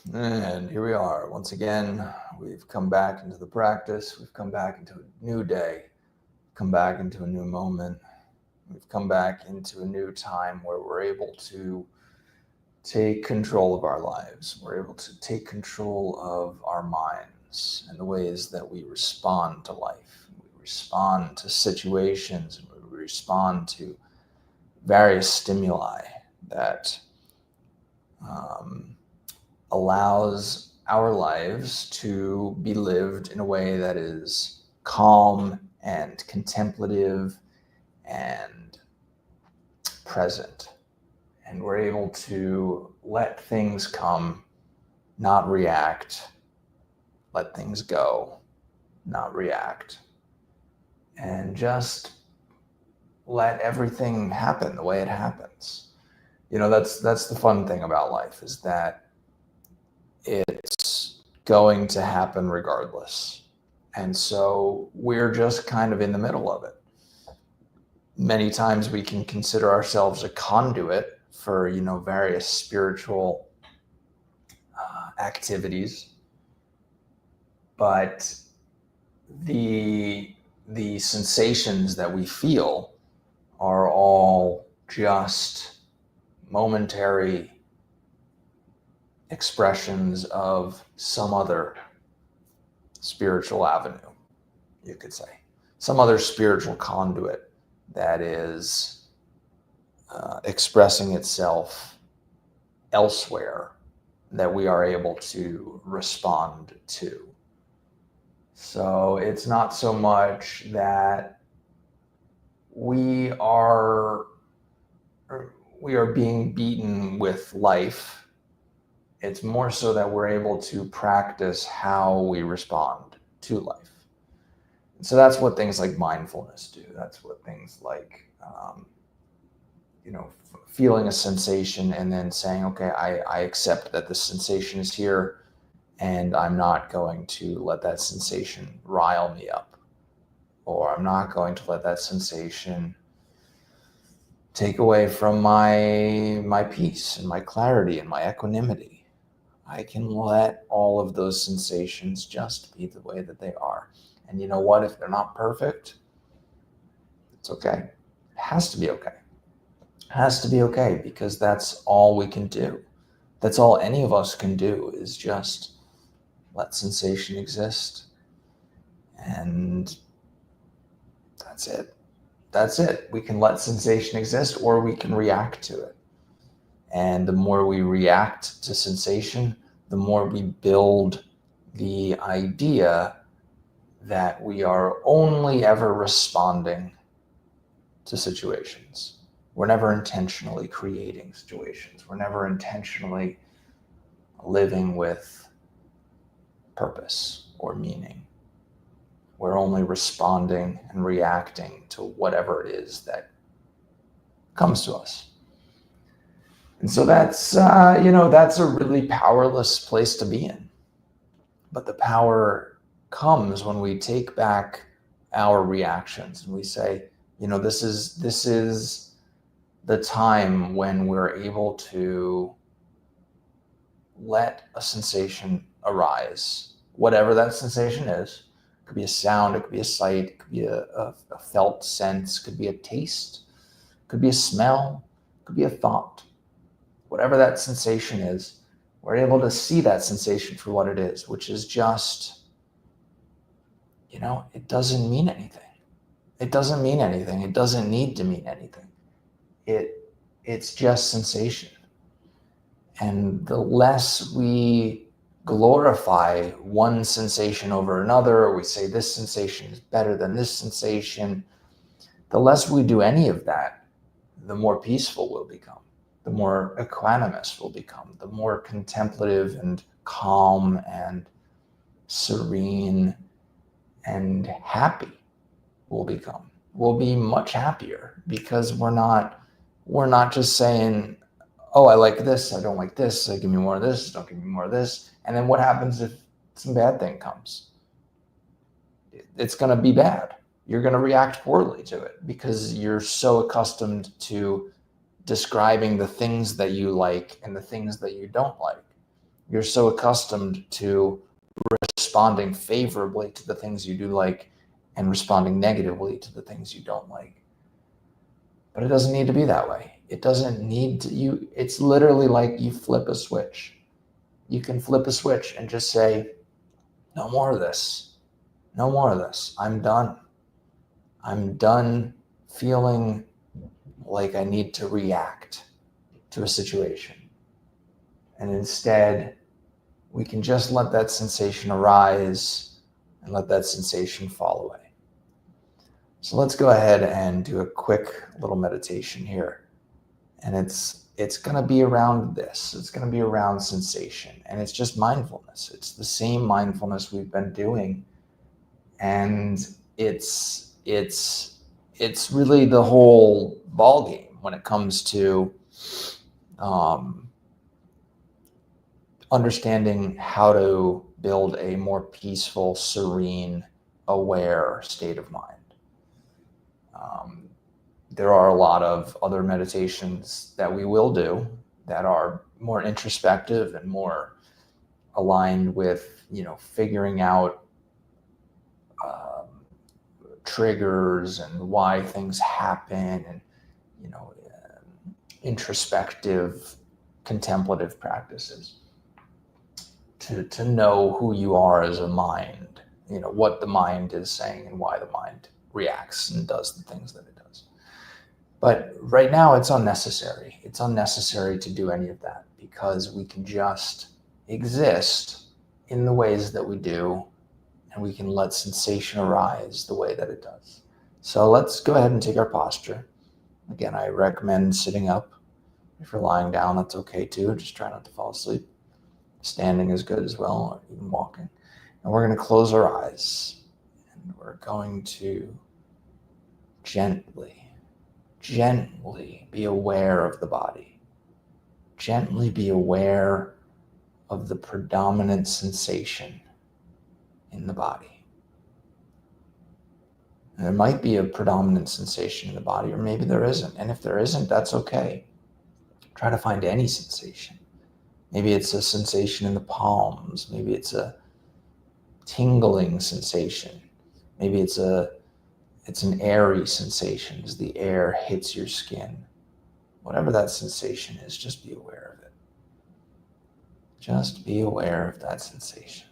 And here we are. Once again, we've come back into the practice. We've come back into a new day, come back into a new moment. We've come back into a new time where we're able to take control of our lives. We're able to take control of our minds and the ways that we respond to life. We respond to situations and we respond to various stimuli that um, allows our lives to be lived in a way that is calm and contemplative and present. And we're able to let things come, not react, let things go, not react, and just let everything happen the way it happens. That's the fun thing about life, is that it's going to happen regardless. And so we're just kind of in the middle of it. Many times we can consider ourselves a conduit for, various spiritual activities, but the the sensations that we feel are all just momentary expressions of some other spiritual avenue, you could say, some other spiritual conduit that is expressing itself elsewhere that we are able to respond to. So it's not so much that we are being beaten with life. It's more so that we're able to practice how we respond to life. And so that's what things like mindfulness do. That's what things like, feeling a sensation and then saying, okay, I accept that this sensation is here, and I'm not going to let that sensation rile me up, or I'm not going to let that sensation take away from my peace and my clarity and my equanimity. I can let all of those sensations just be the way that they are. And you know what? If they're not perfect, it's okay. It has to be okay. It has to be okay, because that's all we can do. That's all any of us can do, is just let sensation exist. And that's it. That's it. We can let sensation exist, or we can react to it. And the more we react to sensation, the more we build the idea that we are only ever responding to situations. We're never intentionally creating situations. We're never intentionally living with purpose or meaning. We're only responding and reacting to whatever it is that comes to us. And so that's a really powerless place to be in. But the power comes when we take back our reactions and we say, this is the time when we're able to let a sensation arise, whatever that sensation is. It could be a sound, it could be a sight, it could be a felt sense, it could be a taste, it could be a smell, it could be a thought. Whatever that sensation is, we're able to see that sensation for what it is, which is just, it doesn't mean anything. It doesn't mean anything. It doesn't need to mean anything. It's just sensation. And the less we glorify one sensation over another, or we say this sensation is better than this sensation, the less we do any of that, the more peaceful we'll become, the more equanimous we'll become, the more contemplative and calm and serene and happy we'll become. We'll be much happier, because we're not just saying, oh, I like this, I don't like this, give me more of this, don't give me more of this. And then what happens if some bad thing comes? It's going to be bad. You're going to react poorly to it, because you're so accustomed to describing the things that you like and the things that you don't like. You're so accustomed to responding favorably to the things you do like and responding negatively to the things you don't like. But it doesn't need to be that way. It doesn't need to, it's literally like you flip a switch. You can flip a switch and just say, no more of this. No more of this. I'm done. I'm done feeling like I need to react to a situation. And instead, we can just let that sensation arise and let that sensation fall away. So let's go ahead and do a quick little meditation here. And it's going to be around this. It's going to be around sensation. And it's just mindfulness. It's the same mindfulness we've been doing. And it's really the whole ball game when it comes to understanding how to build a more peaceful, serene, aware state of mind. There are a lot of other meditations that we will do that are more introspective and more aligned with, figuring out triggers and why things happen, and introspective, contemplative practices to know who you are as a mind, what the mind is saying and why the mind reacts and does the things that it does. But right now it's unnecessary. It's unnecessary to do any of that because we can just exist in the ways that we do, and we can let sensation arise the way that it does. So let's go ahead and take our posture. Again, I recommend sitting up. If you're lying down, that's okay too. Just try not to fall asleep. Standing is good as well, or even walking. And we're going to close our eyes, and we're going to gently be aware of the body. Gently be aware of the predominant sensation in the body. And there might be a predominant sensation in the body, or maybe there isn't. And if there isn't, that's okay. Try to find any sensation. Maybe it's a sensation in the palms. Maybe it's a tingling sensation. Maybe it's an airy sensation as the air hits your skin. Whatever that sensation is, just be aware of it. Just be aware of that sensation.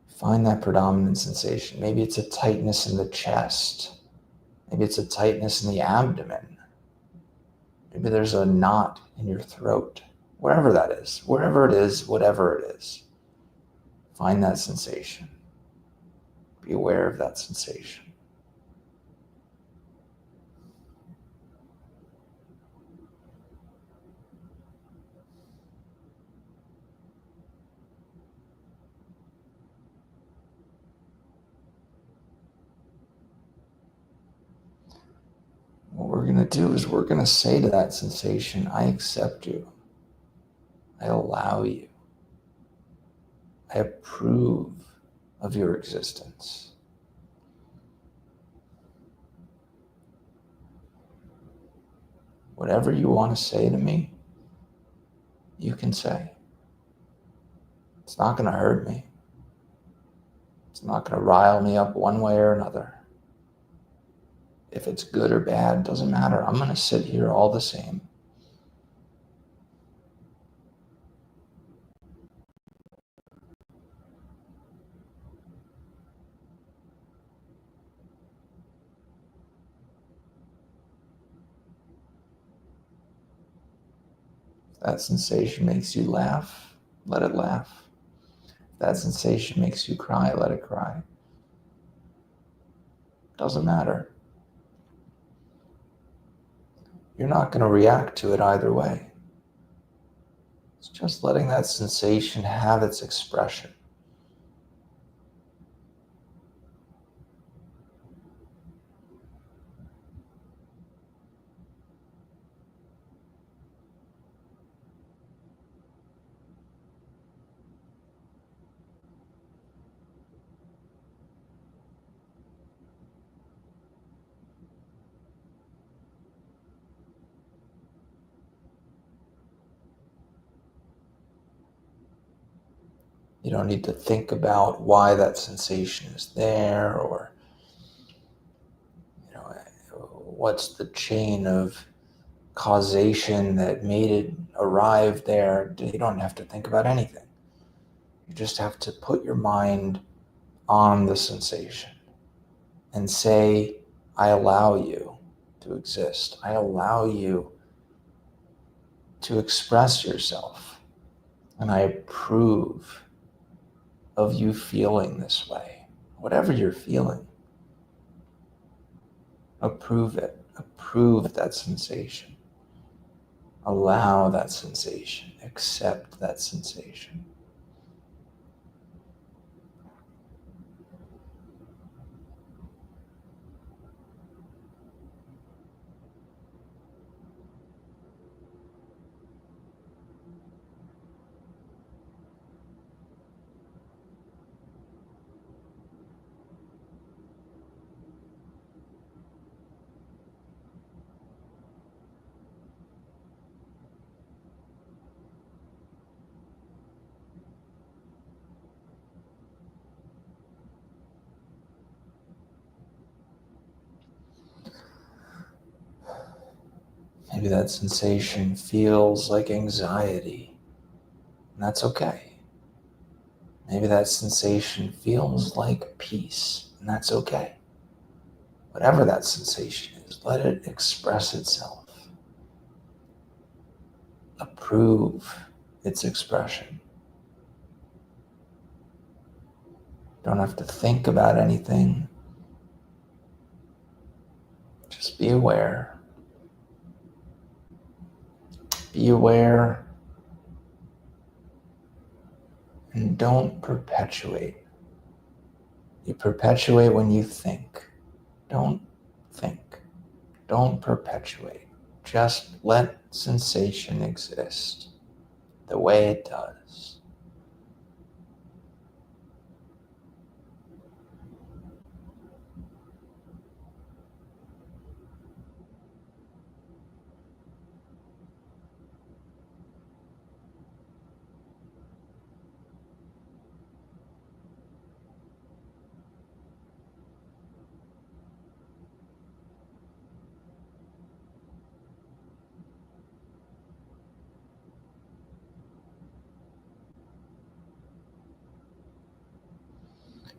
Find that predominant sensation. Maybe it's a tightness in the chest. Maybe it's a tightness in the abdomen. Maybe there's a knot in your throat. Wherever that is, wherever it is, whatever it is, find that sensation. Be aware of that sensation. What we're going to do is we're going to say to that sensation, I accept you. I allow you. I approve of your existence. Whatever you want to say to me, you can say. It's not going to hurt me. It's not going to rile me up one way or another. If it's good or bad, doesn't matter. I'm going to sit here all the same. If that sensation makes you laugh, let it laugh. If that sensation makes you cry, let it cry. Doesn't matter. You're not going to react to it either way. It's just letting that sensation have its expression. don't need to think about why that sensation is there, or what's the chain of causation that made it arrive there. You don't have to think about anything. You just have to put your mind on the sensation and say, I allow you to exist. I allow you to express yourself. And I approve of you feeling this way. Whatever you're feeling, approve it. Approve that sensation. Allow that sensation. Accept that sensation. Maybe that sensation feels like anxiety, and that's okay. Maybe that sensation feels like peace, and that's okay. Whatever that sensation is, let it express itself. Approve its expression. Don't have to think about anything. Just be aware. Be aware and don't perpetuate. You perpetuate when you think. Don't think. Don't perpetuate. Just let sensation exist the way it does.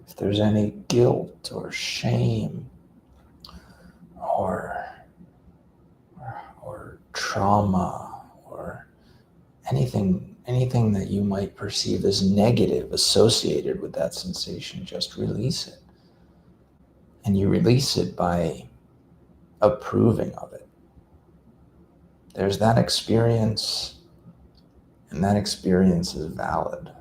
If there's any guilt or shame or trauma or anything that you might perceive as negative associated with that sensation, just release it. And you release it by approving of it. There's that experience, and that experience is valid.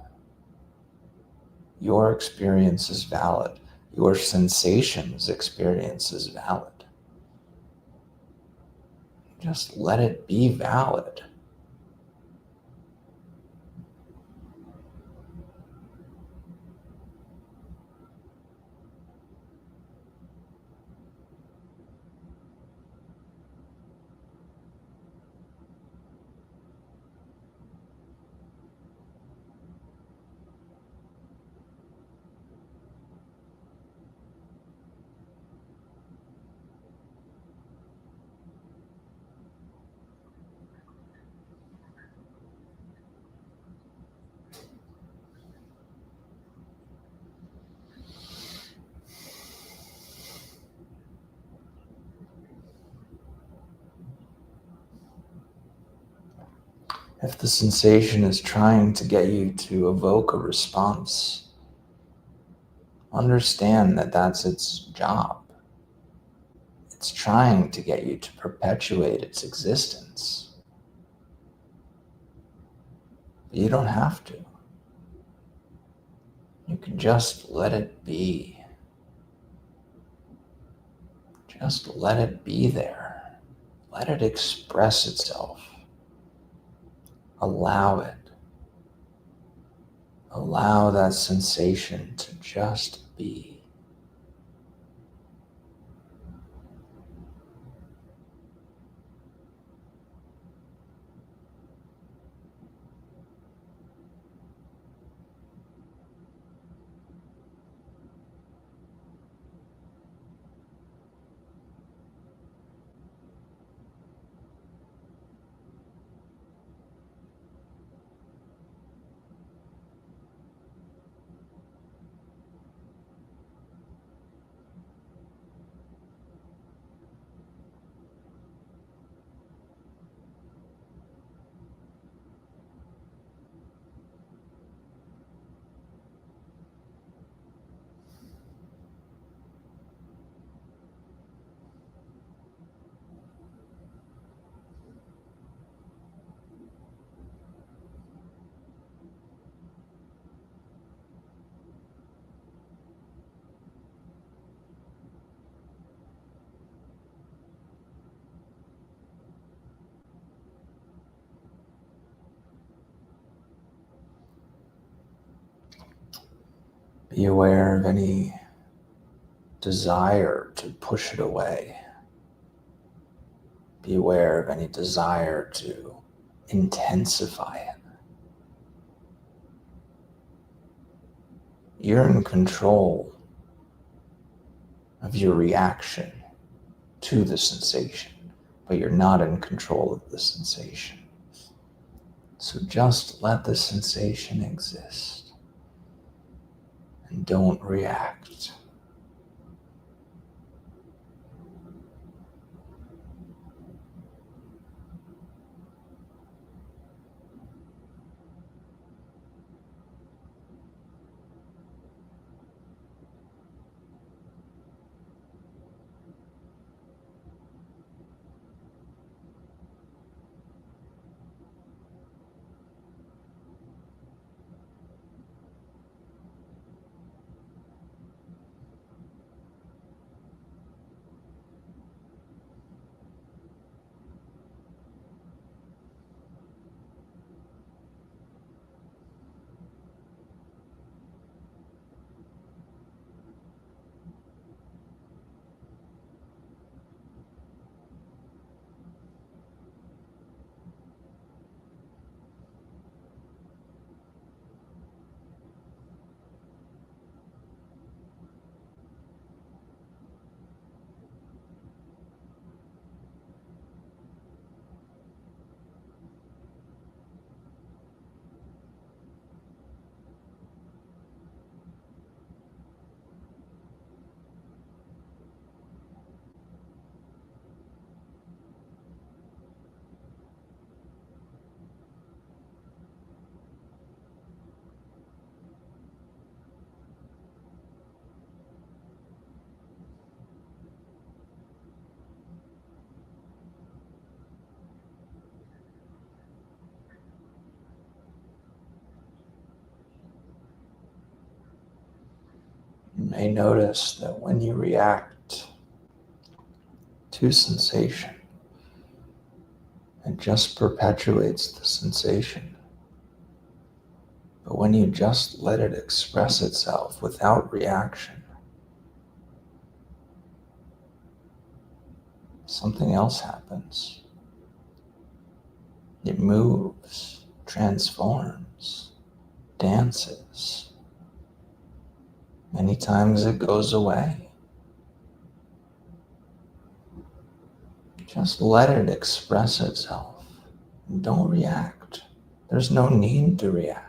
Your experience is valid. Your sensations experience is valid. Just let it be valid. If the sensation is trying to get you to evoke a response, understand that that's its job. It's trying to get you to perpetuate its existence. But you don't have to. You can just let it be. Just let it be there. Let it express itself. Allow it. Allow that sensation to just be. Be aware of any desire to push it away. Be aware of any desire to intensify it. You're in control of your reaction to the sensation, but you're not in control of the sensation. So just let the sensation exist and don't react. You may notice that when you react to sensation, it just perpetuates the sensation. But when you just let it express itself without reaction, something else happens. It moves, transforms, dances. Many times it goes away. Just let it express itself. Don't react. There's no need to react.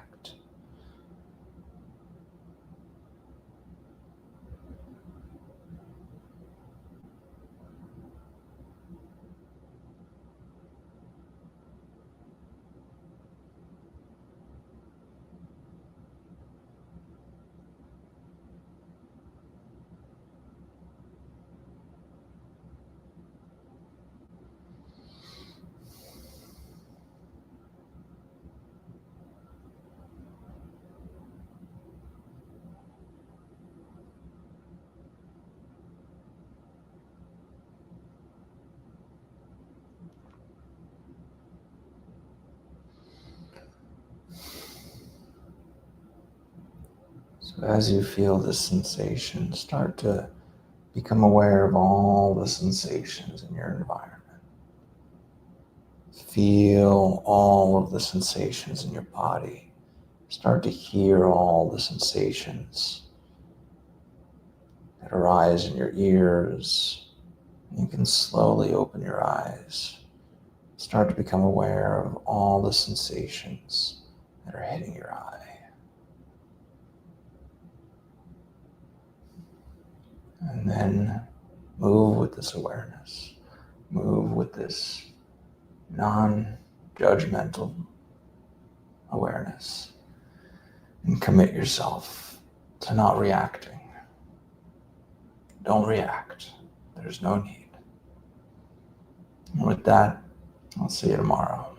So as you feel the sensation, start to become aware of all the sensations in your environment. Feel all of the sensations in your body. Start to hear all the sensations that arise in your ears. You can slowly open your eyes. Start to become aware of all the sensations that are hitting your eye. And then move with this awareness. Move with this non-judgmental awareness. And commit yourself to not reacting. Don't react. There's no need. And with that, I'll see you tomorrow.